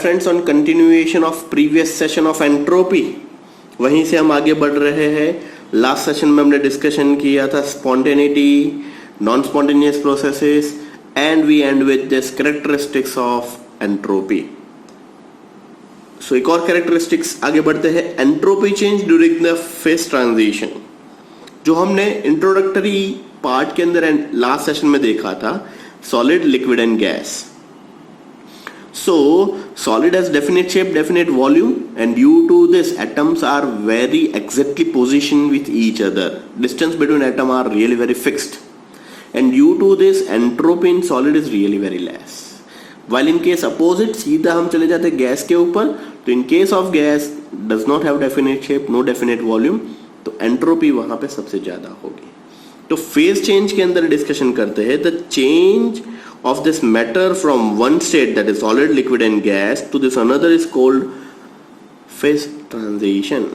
Friends, on continuation of previous session of entropy, वहीं से हम आगे बढ़ रहे हैं। लास्ट सेशन में हमने डिस्कशन किया था spontaneity, non spontaneous processes, and we end with this characteristics of entropy. So एक और कैरेक्टरिस्टिक्स आगे बढ़ते हैं, entropy change during the phase transition, जो हमने इंट्रोडक्टरी पार्ट के अंदर लास्ट सेशन में देखा था, solid, liquid and gas. So solid has definite shape, definite volume, and due to this atoms are very exactly positioned with each other. Distance between atom are really very fixed, and due to this entropy in solid is really very less. While in case opposite, सीधा हम चले जाते gas के ऊपर, तो in case of gas does not have definite shape, no definite volume, तो entropy वहां पे सबसे ज्यादा होगी। तो फेज चेंज के अंदर डिस्कशन करते हैं, the change of this matter from one state, that is solid, liquid and gas, to this another is called phase transition.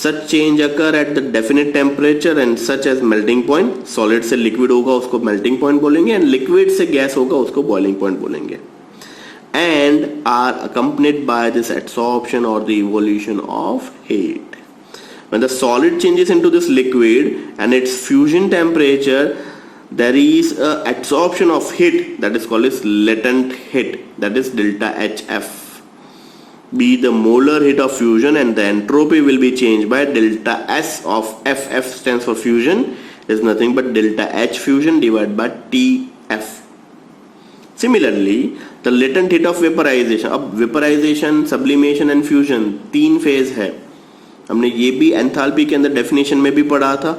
Such change occur at the definite temperature and such as melting point. Solid से liquid होगा उसको melting point बोलेंगे, and liquid से gas होगा उसको boiling point बोलेंगे, and are accompanied by this adsorption or the evolution of heat. When the solid changes into this liquid and its fusion temperature, there is a adsorption of heat that is called as latent heat, that is delta HF, be the molar heat of fusion, and the entropy will be changed by delta S of F. F stands for fusion, is nothing but delta H fusion divided by TF. Similarly, the latent heat of vaporization, अब vaporization, sublimation and fusion तीन phase है, हमने ये भी enthalpy के अंदर definition में भी पढ़ा था।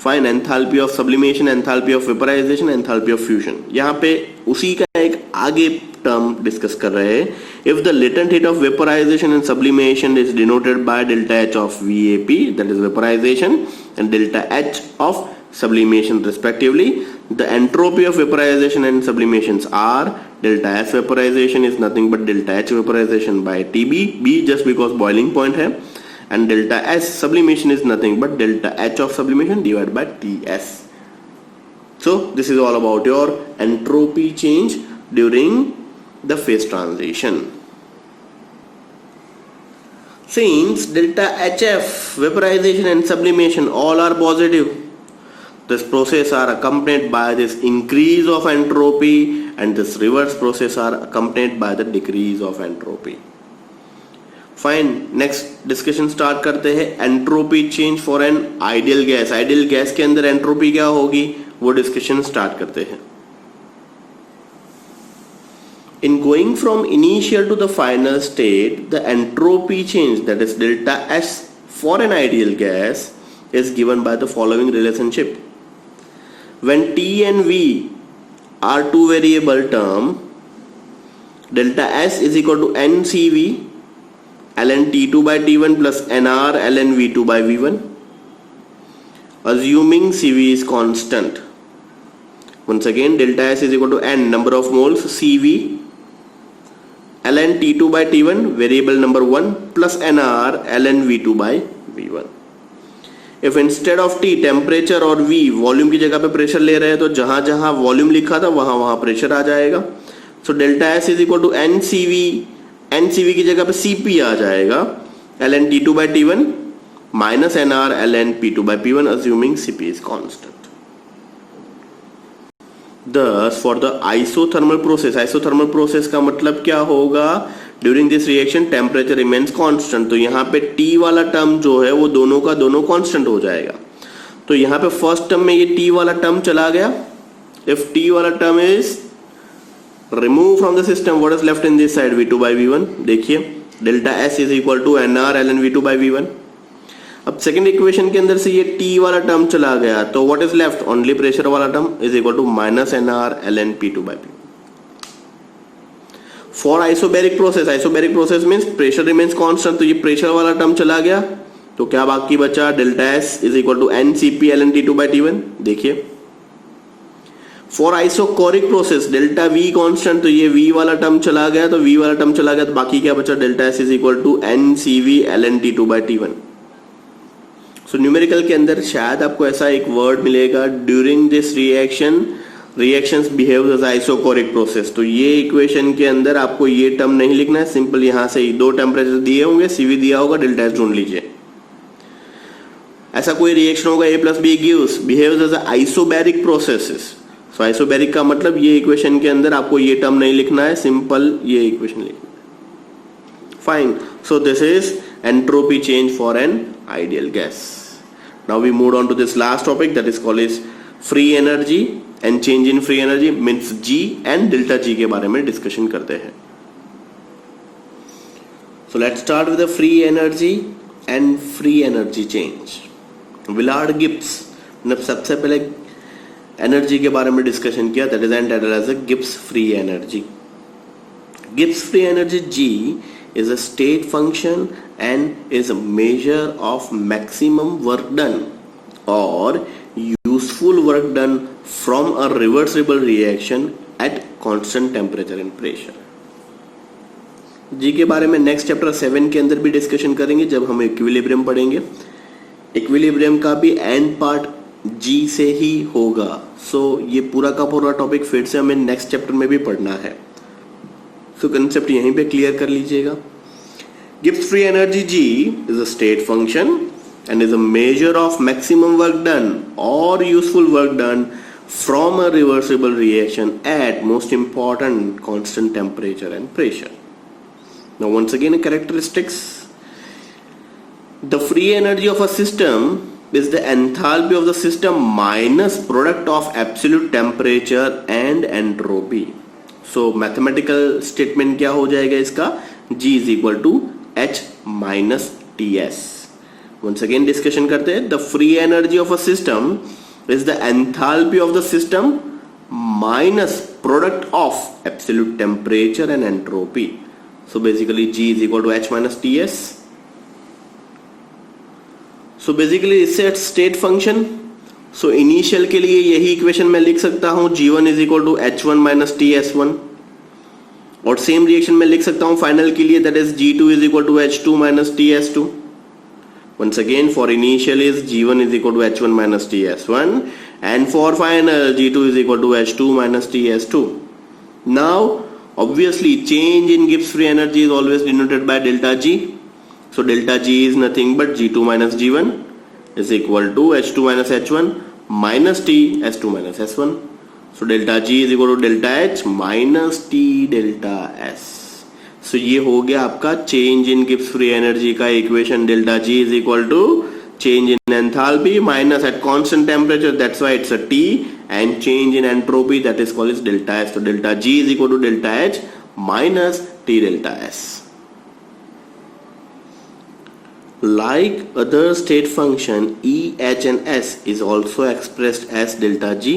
Fine, enthalpy of sublimation, enthalpy of vaporisation, enthalpy of fusion. यहाँ पे उसी का एक आगे टर्म डिस्कस कर रहे हैं। If the latent heat of vaporisation and sublimation is denoted by delta H of VAP, that is vaporisation, and delta H of sublimation respectively, the entropy of vaporization and sublimations are delta S vaporization is nothing but delta H vaporization by TB, B just because boiling point है, and delta S sublimation is nothing but delta H of sublimation divided by TS. So this is all about your entropy change during the phase transition. Since delta HF vaporization and sublimation all are positive, this process are accompanied by this increase of entropy, and this reverse process are accompanied by the decrease of entropy. Fine, next discussion start करते हैं, entropy change for an ideal gas. Ideal gas के अंदर entropy क्या होगी वो discussion start करते हैं। In going from initial to the final state, the entropy change that is delta S for an ideal gas is given by the following relationship. When T and V are two variable term, delta S is equal to NCV ln T2 by T1 plus NR ln V2 by V1, assuming CV is constant. Once again, delta S is equal to N number of moles CV ln T2 by T1 variable number 1 plus NR ln V2 by V1. If instead of T temperature और V volume की जगह पे pressure ले रहे हैं, तो जहां जहां वॉल्यूम लिखा था वहां वहां प्रेशर आ जाएगा। So delta S is equal to NCV की जगह पे CP आ जाएगा ln T2 by T1 minus NR ln P2 by P1 assuming CP is constant. Thus for the isothermal process का मतलब क्या होगा, during this reaction temperature remains constant. तो यहाँ पे T वाला टर्म जो है वो दोनों का दोनों कांस्टेंट हो जाएगा। तो यहाँ पे फर्स्ट टर्म में ये T वाला टर्म चला गया। इफ T वाला term is remove from the system, what is left in this side, V2 by V1। देखिए delta S is equal to NR ln V2 by V1। अब second equation के अंदर से ये T वाला टर्म चला गया, तो what is left, only pressure वाला term is equal to minus NR ln P2 by P1। For isobaric process means pressure remains constant, तो ये प्रेशर वाला टर्म चला गया, तो क्या बाकी बचा, delta S is equal to NCP ln T2 by T1। देखिए for isochoric process delta V constant, तो ये V वाला टर्म चला गया, तो V वाला टर्म चला गया, तो बाकी क्या बचा, delta S is equal to NCV ln T2 by T1। So numerical के अंदर शायद आपको ऐसा एक वर्ड मिलेगा, during this reaction reactions behave as isochoric process. तो ये इक्वेशन के अंदर आपको ये टर्म नहीं लिखना है, सिंपल यहां से दो टेम्परेचर दिए होंगे, सीवी दिया होगा, डेल्टा एच ढूंढ लीजिए। ऐसा कोई रिएक्शन होगा A plus B gives behaves as isobaric processes. So isobaric का मतलब ये इक्वेशन के अंदर आपको ये टर्म नहीं लिखना है, सिंपल ये इक्वेशन लिखना है। Fine, so this is entropy change for an ideal gas. Now we move on to this last topic that is called is free energy and change in free energy means G and delta G के बारे में discussion करते हैं। So let's start with the free energy and free energy change. Willard Gibbs ने सबसे पहले energy के बारे में डिस्कशन किया, that is entitled as a Gibbs free energy. Gibbs free energy G is a state function and is a measure of maximum work done or useful work done from a reversible reaction at constant temperature and pressure। G के बारे में next chapter 7 के अंदर भी discussion करेंगे जब हम equilibrium पढ़ेंगे। इक्विलिब्रियम का भी एंड पार्ट G से ही होगा। सो ये पूरा का पूरा टॉपिक फिर से हमें नेक्स्ट चैप्टर में भी पढ़ना है। सो कंसेप्ट यहीं पे क्लियर कर लीजिएगा। Gibbs free energy G is a state function and is a measure of maximum work done or useful work done from a reversible reaction at most important constant temperature and pressure. Now once again characteristics. The free energy of a system is the enthalpy of the system minus product of absolute temperature and entropy. So mathematical statement क्या हो जाएगा इसका? G is equal to H minus Ts. Once again discussion करते हैं। The free energy of a system is the enthalpy of the system minus product of absolute temperature and entropy. So basically G is equal to H minus Ts. So basically इससे state function, so initial के लिए यही equation मैं लिख सकता हूं G1 is equal to H1 minus Ts1 और same reaction में लिख सकता हूं फाइनल के लिए that is G2 is equal to H2 minus Ts2. Once again for initial is G1 is equal to H1 minus Ts1 and for final G2 is equal to H2 minus Ts2. Now obviously change in Gibbs free energy is always denoted by delta G. So delta G is nothing but G2 minus G1 is equal to H2 minus H1 minus T S2 minus S1. So delta G is equal to delta H minus T delta S. So ये हो गया आपका change in Gibbs free energy का equation। delta G is equal to change in enthalpy minus at constant temperature, that's why it's a T, and change in entropy that is called as delta S. So delta G is equal to delta H minus T delta S. Like other state function, E, H and S is also expressed as delta G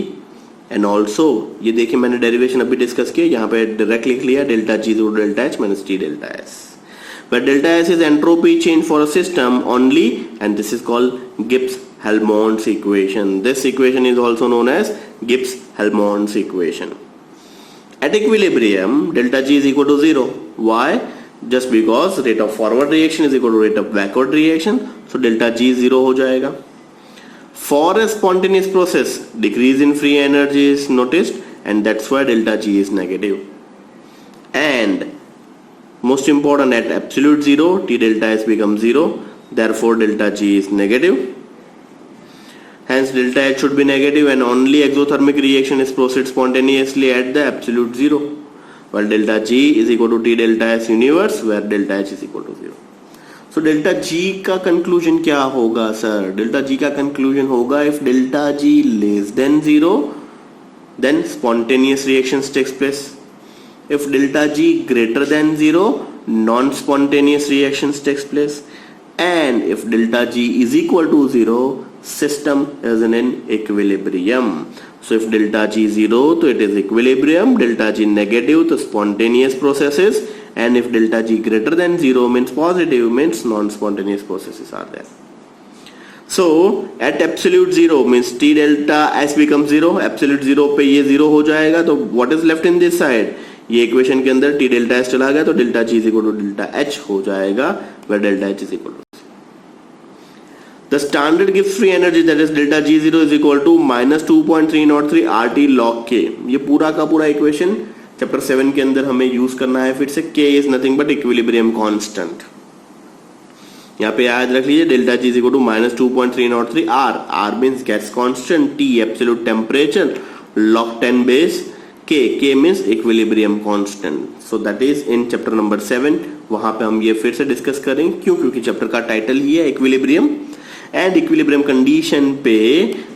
and also ये देखिए मैंने derivation अभी discuss किया, यहाँ पे directly लिख लिया delta G to delta H minus T delta S. But delta S is entropy change for a system only and this is called Gibbs-Helmholtz equation. This equation is also known as Gibbs-Helmholtz equation. At equilibrium, delta G is equal to 0. Why? Just because rate of forward reaction is equal to rate of backward reaction, so delta G 0 हो जाएगा. For a spontaneous process, decrease in free energy is noticed and that's why delta G is negative. And most important, at absolute 0, T delta S becomes 0, therefore delta G is negative. Hence delta H should be negative and only exothermic reaction is proceed spontaneously at the absolute 0. While delta G is equal to T delta S universe where delta H is equal to 0. So delta G का conclusion क्या होगा sir? delta G का conclusion होगा if delta G less than 0 then spontaneous reactions takes place. If delta G greater than 0 non-spontaneous reactions takes place. And if delta G is equal to 0 system is in equilibrium. So if delta G 0 तो it is equilibrium, delta G negative तो spontaneous processes, and if delta G greater than 0 means positive means non-spontaneous processes are there. So at absolute 0 means T delta S becomes 0, absolute 0 पे ये 0 हो जाएगा तो what is left in this side? ये equation के अंदर T delta S चला गया तो delta G is equal to delta H हो जाएगा where delta H is equal to 0. The standard gives free energy that is delta G zero is equal to -2.303 RT log K। ये पूरा का पूरा equation chapter 7 के अंदर हमें use करना है। फिर से K is nothing but equilibrium constant. यहाँ पे याद रख लीजिए delta G is equal to -2.303 R means gas constant, T absolute temperature, log 10 base K means equilibrium constant. So that is in chapter number 7। वहां पे हम ये फिर से डिस्कस करेंगे, क्योंकि चैप्टर का टाइटल ही है इक्विलिब्रियम, एंड इक्विलिब्रियम कंडीशन पे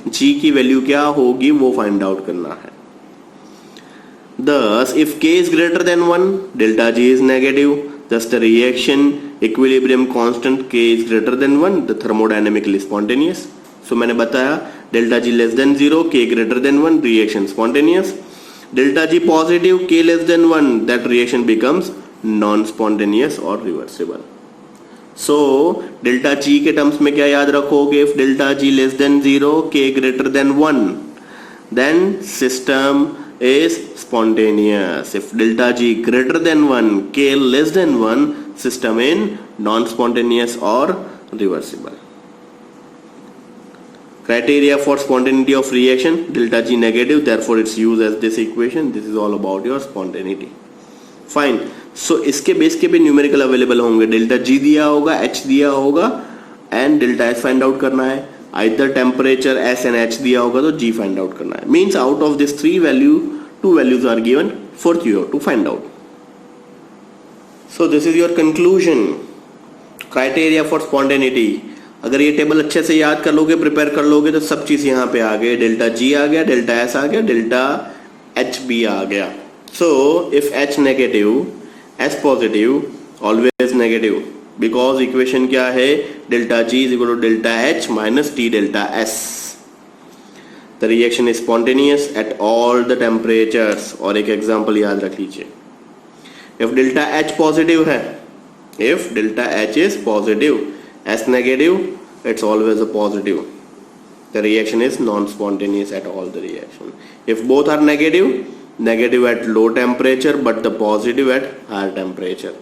G की वैल्यू क्या होगी वो फाइंड आउट करना है। Thus, if K is greater than 1, delta G is negative. Thus, the reaction equilibrium constant K is greater than 1, the thermodynamically spontaneous. So, मैंने बताया delta G less than 0, K greater than 1, reaction spontaneous. Delta G positive, K less than 1, that reaction becomes non-spontaneous or reversible. So, delta G के terms में क्या याद रखोगे? If delta G less than 0, K greater than 1, then system is spontaneous. If delta G greater than 1, K less than 1, system in non-spontaneous or reversible. Criteria for spontaneity of reaction, delta G negative, therefore it's used as this equation. This is all about your spontaneity. Fine. So इसके base के भी numerical available होंगे। Delta G दिया होगा, H दिया होगा and delta S find out करना है। Either temperature S and H दिया होगा तो G find out करना है। Means out of this three value, two values are given, fourth you have to find out. So this is your conclusion. Criteria for spontaneity. अगर ये table अच्छे से याद कर लोगे, प्रिपेयर कर लोगे तो सब चीज यहाँ पे आ गए। डेल्टा G आ गया, डेल्टा S आ गया, डेल्टा H भी आ गया। So if H negative, S positive, always negative. Because equation क्या है? Delta G is equal to delta H minus T delta S. The reaction is spontaneous at all the temperatures. और एक example याद रख लीजिए। If delta H positive है, if delta H is positive, S negative, it's always a positive. The reaction is non-spontaneous at all the reaction. If both are negative, negative at low temperature, but the positive at higher temperature.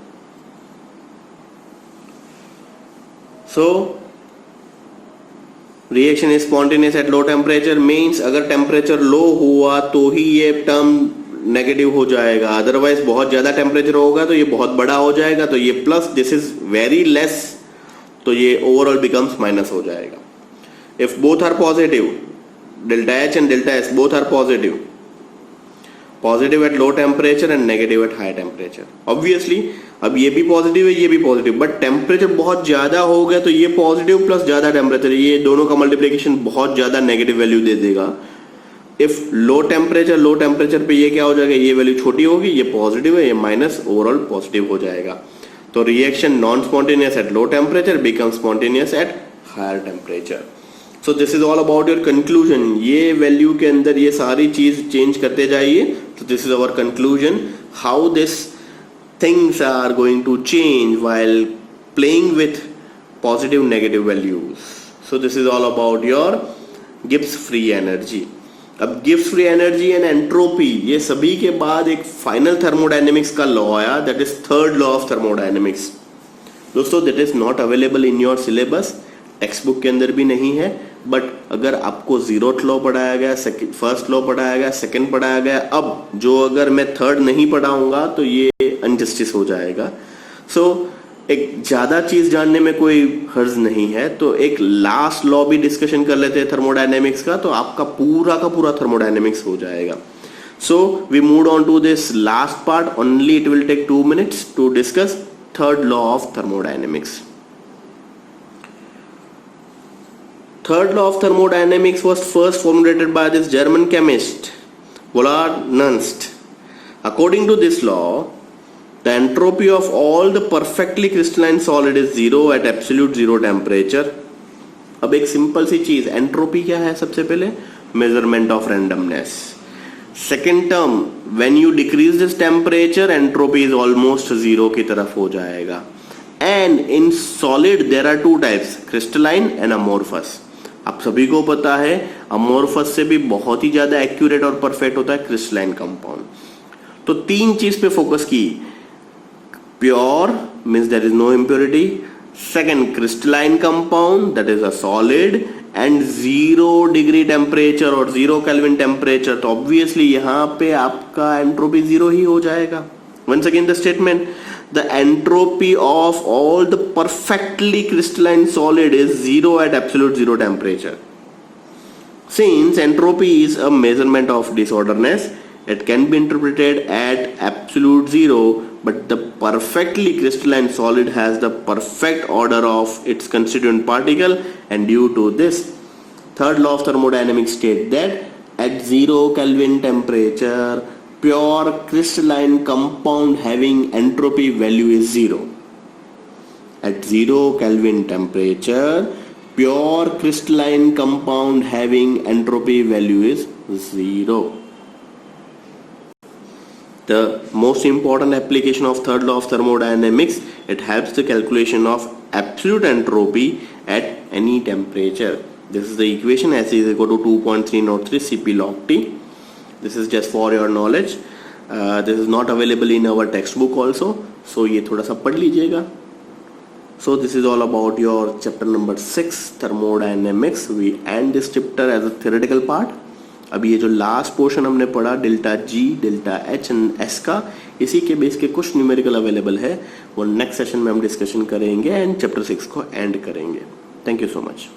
So reaction is spontaneous at low temperature means अगर temperature low हुआ तो ही ये term negative हो जाएगा, otherwise बहुत ज्यादा temperature होगा तो ये बहुत बड़ा हो जाएगा, तो ये plus, this is very less, तो ये ओवरऑल बिकम्स माइनस हो जाएगा। If both are positive, delta H and delta S both are positive, positive at low temperature and negative at high temperature, obviously अब ये भी पॉजिटिव है, ये भी पॉजिटिव, बट टेम्परेचर बहुत ज्यादा हो गया तो ये पॉजिटिव प्लस ज्यादा टेम्परेचर, ये दोनों का मल्टीप्लिकेशन बहुत ज्यादा नेगेटिव वैल्यू दे देगा। इफ लो टेम्परेचर पे ये क्या हो जाएगा, ये वैल्यू छोटी होगी, ये पॉजिटिव है, ये माइनस, ओवरऑल पॉजिटिव हो जाएगा। तो reaction non spontaneous at low temperature become spontaneous at higher temperature. So this is all about your conclusion. ये वैल्यू के अंदर ये सारी चीज चेंज करते जाइए। तो this is our conclusion, how this things are going to change while playing with positive negative values. So this is all about your Gibbs free energy. अब Gibbs free energy and entropy, ये सभी के बाद एक final thermodynamics का law आया, that is third law of thermodynamics. दोस्तों that is not available in your syllabus, textbook के अंदर भी नहीं है, बट अगर आपको जीरोथ लॉ पढ़ाया गया, फर्स्ट लॉ पढ़ाया गया, सेकंड पढ़ाया गया, अब जो अगर मैं थर्ड नहीं पढ़ाऊंगा तो ये अनजस्टिस हो जाएगा। सो एक ज्यादा चीज जानने में कोई हर्ज नहीं है, तो एक लास्ट लॉ भी डिस्कशन कर लेते हैं थर्मोडायनेमिक्स का, तो आपका पूरा थर्मोडायनेमिक्स हो जाएगा। So we move on to this last part, only it will take 2 minutes to discuss third law of thermodynamics. Third law of thermodynamics was first formulated by this German chemist Willard Nernst. According to this law, the entropy of all the perfectly crystalline solid is zero at absolute zero temperature. अब एक simple सी चीज, entropy क्या है? सबसे पहले measurement of randomness. Second term, when you decrease this temperature entropy is almost zero की तरफ हो जाएगा। And in solid there are two types, crystalline and amorphous. आप सभी को पता है अमोर्फस से भी बहुत ही ज्यादा एक्यूरेट और परफेक्ट होता है क्रिस्टलाइन कंपाउंड। तो तीन चीज पे फोकस की, pure means there is no impurity, Second, crystalline compound, that is a solid, and 0 degree temperature और 0 केल्विन टेम्परेचर, तो ऑब्वियसली यहाँ पे आपका एंट्रोपी 0 ही हो जाएगा. Once again the statement, the entropy of all the perfectly crystalline solid is 0 at absolute 0 temperature. Since entropy is a measurement of disorderness, it can be interpreted at absolute 0, but the perfectly crystalline solid has the perfect order of its constituent particle, and due to this, third law of thermodynamics states that at 0 Kelvin temperature, pure crystalline compound having entropy value is 0. At 0 Kelvin temperature, pure crystalline compound having entropy value is 0. The most important application of third law of thermodynamics, it helps the calculation of absolute entropy at any temperature. This is the equation, S is equal to 2.303 Cp log T. This is just for your knowledge. This is not available in our textbook also, so ये थोड़ा सा पढ़ लीजिएगा. So this is all about your chapter number 6 thermodynamics. We end this chapter as a theoretical part. अभी ये जो last portion हमने पढ़ा delta G, delta H and S का, इसी के बेस के कुछ न्यूमेरिकल अवेलेबल है, वो नेक्स्ट सेशन में हम डिस्कशन करेंगे एंड चैप्टर 6 को एंड करेंगे. Thank you so much.